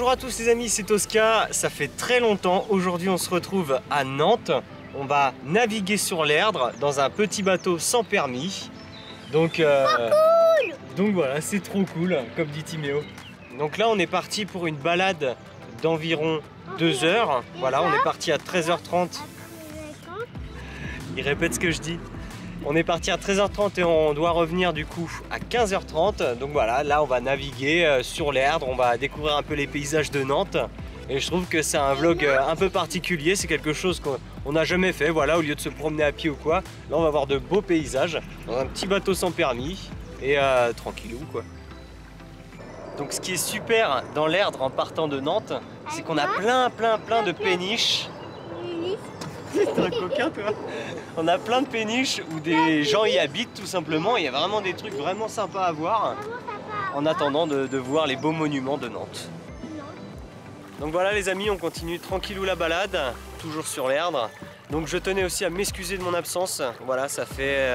Bonjour à tous les amis, c'est Tosca. Ça fait très longtemps. Aujourd'hui on se retrouve à Nantes. On va naviguer sur l'Erdre dans un petit bateau sans permis. Donc voilà, c'est trop cool, comme dit Timéo. Donc là on est parti pour une balade d'environ 2 heures. Voilà, on est parti à 13h30. Il répète ce que je dis. On est parti à 13h30 et on doit revenir du coup à 15h30. Donc voilà, là on va naviguer sur l'Erdre, on va découvrir un peu les paysages de Nantes. Et je trouve que c'est un vlog un peu particulier, c'est quelque chose qu'on n'a jamais fait. Voilà, au lieu de se promener à pied ou quoi, là on va voir de beaux paysages dans un petit bateau sans permis et tranquillou quoi. Donc ce qui est super dans l'Erdre en partant de Nantes, c'est qu'on a plein de péniches. T'es un coquin toi. On a plein de péniches où des gens y habitent tout simplement. Il y a vraiment des trucs vraiment sympas à voir en attendant de voir les beaux monuments de Nantes. Donc voilà les amis, on continue tranquillou la balade, toujours sur l'Erdre. Donc je tenais aussi à m'excuser de mon absence. Voilà, ça fait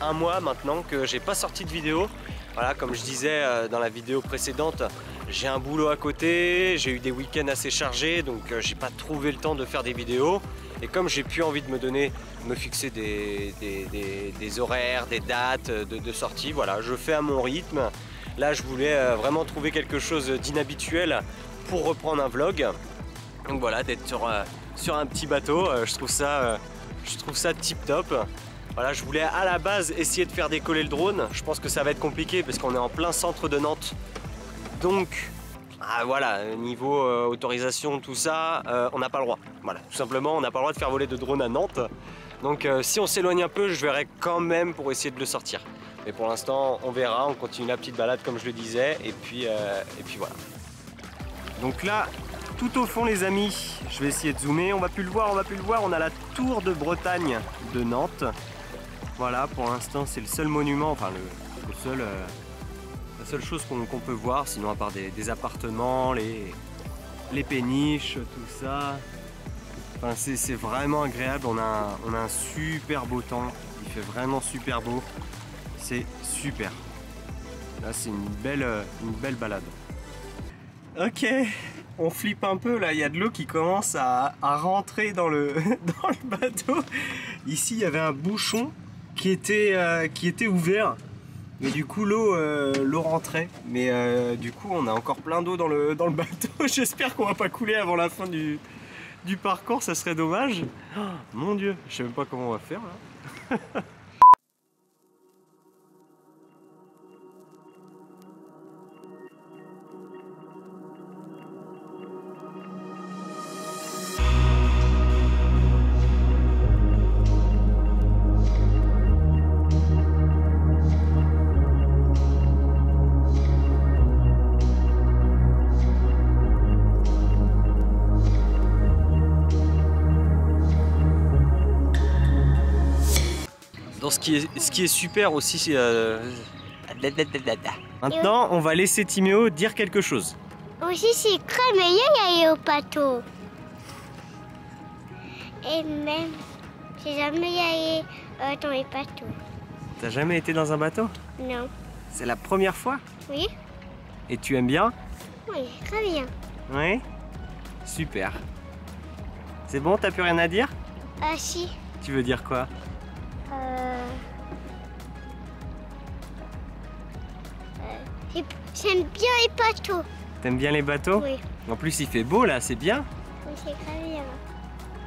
1 mois maintenant que j'ai pas sorti de vidéo. Voilà, comme je disais dans la vidéo précédente, j'ai un boulot à côté, j'ai eu des week-ends assez chargés, donc j'ai pas trouvé le temps de faire des vidéos. Et comme j'ai plus envie de me fixer des horaires, des dates de sortie, voilà, je fais à mon rythme. Là, je voulais vraiment trouver quelque chose d'inhabituel pour reprendre un vlog. Donc voilà, d'être sur un petit bateau, je trouve ça tip top. Voilà, je voulais à la base essayer de faire décoller le drone. Je pense que ça va être compliqué parce qu'on est en plein centre de Nantes. Donc voilà, niveau autorisation, tout ça, on n'a pas le droit. Voilà, tout simplement, on n'a pas le droit de faire voler de drone à Nantes. Donc si on s'éloigne un peu, je verrai quand même pour essayer de le sortir. Mais pour l'instant, on verra, on continue la petite balade comme je le disais, et puis voilà. Donc là, tout au fond les amis, je vais essayer de zoomer, on va plus le voir, on a la tour de Bretagne de Nantes. Voilà, pour l'instant c'est le seul monument, enfin la seule chose qu'on peut voir, sinon à part des appartements, les péniches, tout ça. Enfin, c'est vraiment agréable, on a un super beau temps, il fait vraiment super beau, c'est super. Là c'est une belle balade. Ok, on flippe un peu là, il y a de l'eau qui commence à rentrer dans le bateau. Ici il y avait un bouchon qui était ouvert. Mais du coup l'eau rentrait. Mais du coup on a encore plein d'eau dans le bateau. J'espère qu'on va pas couler avant la fin du parcours, ça serait dommage. Oh, mon Dieu, je sais même pas comment on va faire là. Dans ce qui est super aussi, c'est maintenant on va laisser Timéo dire quelque chose. Aussi c'est très meilleur d'aller au bateau. Et même, j'ai jamais allé dans les bateaux. T'as jamais été dans un bateau? Non. C'est la première fois? Oui. Et tu aimes bien? Oui, très bien. Oui? Super. C'est bon, t'as plus rien à dire? Ah si. Tu veux dire quoi? J'aime bien les bateaux. T'aimes bien les bateaux? Oui. En plus il fait beau là, c'est bien. Oui, c'est très bien.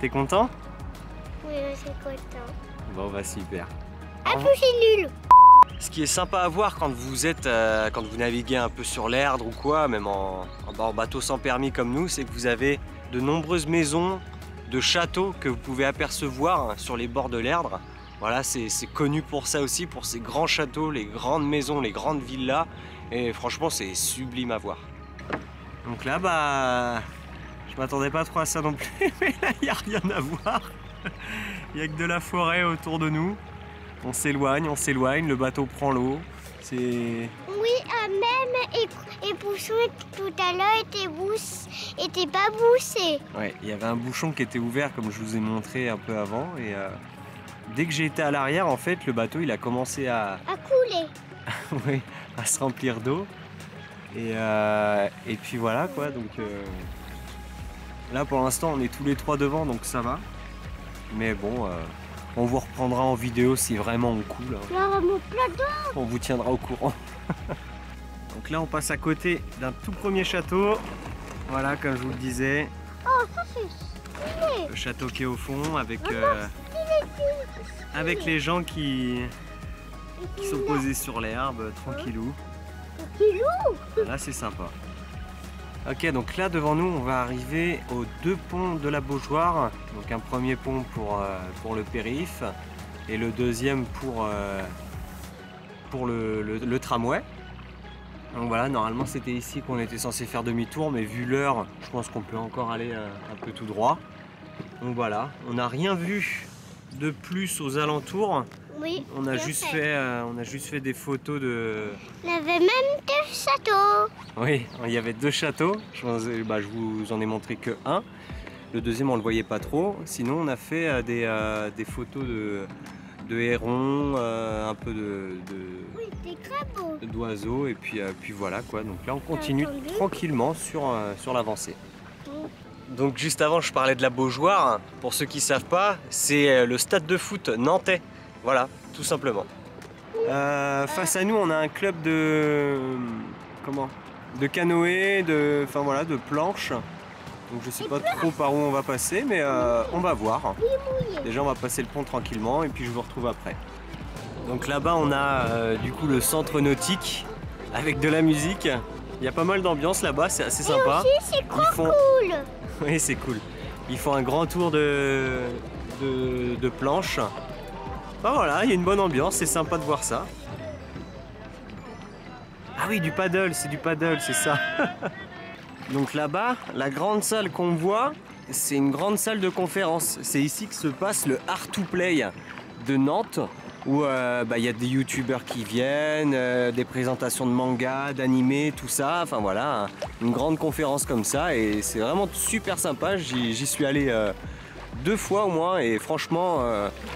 T'es content? Oui, je suis content. Bon bah super. Un peu c'est nul. Ce qui est sympa à voir quand vous naviguez un peu sur l'Erdre ou quoi, même en bateau sans permis comme nous, c'est que vous avez de nombreuses maisons, de châteaux que vous pouvez apercevoir sur les bords de l'Erdre. Voilà, c'est connu pour ça aussi, pour ces grands châteaux, les grandes maisons, les grandes villas. Et franchement, c'est sublime à voir. Donc là, bah, je m'attendais pas trop à ça non plus, mais là, il n'y a rien à voir. Il n'y a que de la forêt autour de nous. On s'éloigne, le bateau prend l'eau. C'est... Oui, même et bouchon tout à l'heure était pas bouché. Ouais, il y avait un bouchon qui était ouvert comme je vous ai montré un peu avant. Et dès que j'ai été à l'arrière, en fait, le bateau il a commencé à couler. oui, à se remplir d'eau. Et puis voilà quoi, donc là pour l'instant on est tous les trois devant, donc ça va. Mais bon, on vous reprendra en vidéo si vraiment on coule. On vous tiendra au courant. Donc là on passe à côté d'un tout premier château. Voilà, comme je vous le disais. Oh, ça c'est stylé. Le château qui est au fond avec, avec les gens qui sont posés sur l'herbe, tranquillou. Là c'est sympa. Ok, donc là devant nous on va arriver aux deux ponts de la Beaujoire. Donc un premier pont pour le périph' et le deuxième pour le tramway. Donc voilà, normalement c'était ici qu'on était censé faire demi-tour, mais vu l'heure, je pense qu'on peut encore aller un peu tout droit. Donc voilà, on n'a rien vu de plus aux alentours. Oui, on a juste fait des photos de... Il y avait même deux châteaux. Oui, il y avait deux châteaux. Je vous en ai montré que un. Le deuxième, on ne le voyait pas trop. Sinon, on a fait des photos de hérons, un peu d'oiseaux, et puis voilà quoi. Donc là, on continue tranquillement sur l'avancée. Donc juste avant, je parlais de la Beaujoire. Pour ceux qui ne savent pas, c'est le stade de foot nantais. Voilà, tout simplement. Face à nous, on a un club de canoë, de planche. Donc je sais pas trop par où on va passer, mais on va voir. Déjà, on va passer le pont tranquillement et puis je vous retrouve après. Donc là-bas, on a du coup le centre nautique avec de la musique. Il y a pas mal d'ambiance là-bas, c'est assez sympa. Et aussi, c'est cool. Oui, c'est cool. Ils font un grand tour de planche. Ben voilà, il y a une bonne ambiance, c'est sympa de voir ça. Ah oui, du paddle, c'est ça. Donc là-bas, la grande salle qu'on voit, c'est une grande salle de conférence. C'est ici que se passe le Art to Play de Nantes, où il y a des youtubeurs qui viennent, des présentations de manga, d'animés, tout ça. Enfin voilà, une grande conférence comme ça, et c'est vraiment super sympa. J'y suis allé 2 fois au moins, et franchement,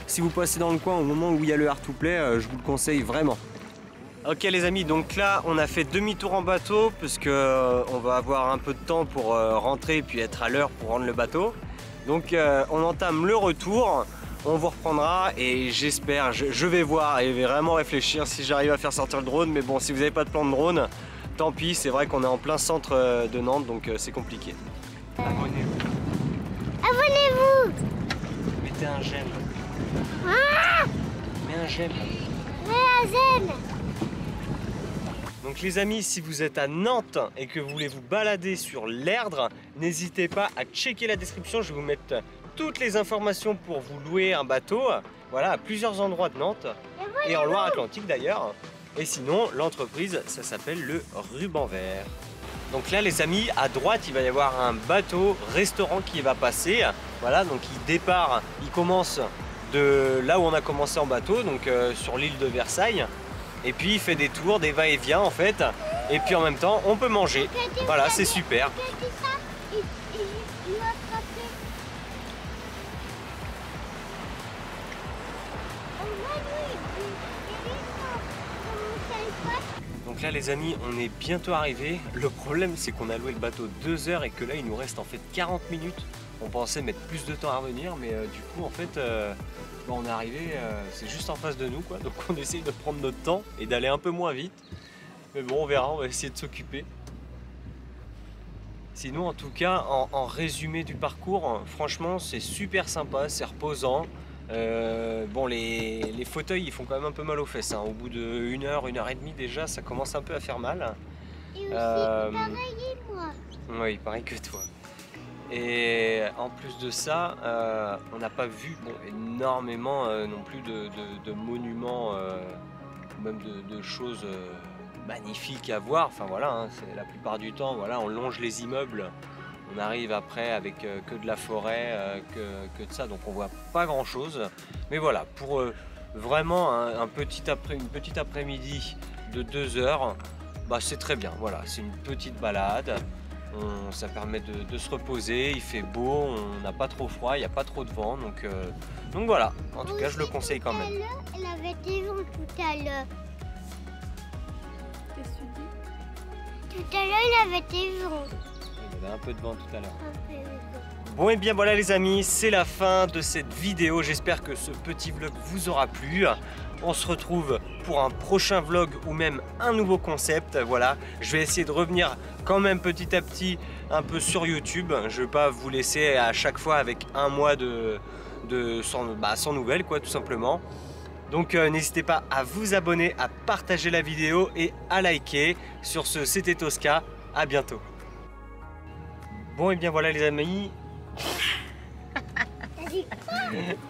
si vous passez dans le coin au moment où il y a le Art to Play, je vous le conseille vraiment. Ok les amis, donc là on a fait demi-tour en bateau parce que on va avoir un peu de temps pour rentrer et puis être à l'heure pour rendre le bateau. Donc on entame le retour, on vous reprendra et j'espère, je vais voir et vraiment réfléchir si j'arrive à faire sortir le drone. Mais bon, si vous n'avez pas de plan de drone, tant pis, c'est vrai qu'on est en plein centre de Nantes, donc c'est compliqué. Abonnez-vous. Abonnez-vous. Mettez un j'aime. Ah, Mets un j'aime. Donc les amis, si vous êtes à Nantes et que vous voulez vous balader sur l'Erdre, n'hésitez pas à checker la description, je vais vous mettre toutes les informations pour vous louer un bateau. Voilà, à plusieurs endroits de Nantes et en Loire-Atlantique d'ailleurs. Et sinon, l'entreprise, ça s'appelle le Ruban Vert. Donc là les amis, à droite, il va y avoir un bateau restaurant qui va passer. Voilà, donc il commence de là où on a commencé en bateau, donc sur l'île de Versailles. Et puis il fait des tours, des va-et-vient en fait. Et puis en même temps, on peut manger. Voilà, c'est super. Donc là les amis, on est bientôt arrivés. Le problème c'est qu'on a loué le bateau 2 heures et que là il nous reste en fait 40 minutes. On pensait mettre plus de temps à revenir, mais du coup en fait on est arrivé, c'est juste en face de nous quoi. Donc on essaye de prendre notre temps et d'aller un peu moins vite. Mais bon, on verra, on va essayer de s'occuper. Sinon en tout cas, en résumé du parcours, franchement c'est super sympa, c'est reposant. Bon, les fauteuils ils font quand même un peu mal aux fesses, hein. Au bout de 1 heure, 1 heure et demie déjà, ça commence un peu à faire mal. Et aussi, pareil moi. Oui, pareil que toi. Et en plus de ça, on n'a pas vu énormément non plus de monuments, même de choses magnifiques à voir. Enfin voilà, hein, c'est la plupart du temps, voilà, on longe les immeubles. On arrive après avec que de la forêt, que de ça, donc on voit pas grand chose. Mais voilà, pour vraiment une petite après-midi de 2 heures, c'est très bien. Voilà, c'est une petite balade, ça permet de se reposer, il fait beau, on n'a pas trop froid, il n'y a pas trop de vent, donc voilà, en tout cas je le conseille quand même. Elle avait des vents tout à l'heure. Qu'est-ce que tu dis? Tout à l'heure, il avait été vent. Il y avait un peu de vent tout à l'heure. Un peu de vent. Bon et bien voilà les amis, c'est la fin de cette vidéo. J'espère que ce petit vlog vous aura plu. On se retrouve pour un prochain vlog ou même un nouveau concept. Voilà, je vais essayer de revenir quand même petit à petit un peu sur YouTube. Je ne vais pas vous laisser à chaque fois avec un mois sans nouvelles quoi, tout simplement. Donc n'hésitez pas à vous abonner, à partager la vidéo et à liker. Sur ce, c'était Tosca, à bientôt. Bon et bien voilà les amis. T'as dit quoi?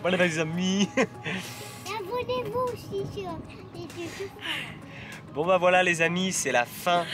Voilà les amis. Abonnez-vous aussi sur les YouTube. Bon bah voilà les amis, c'est la fin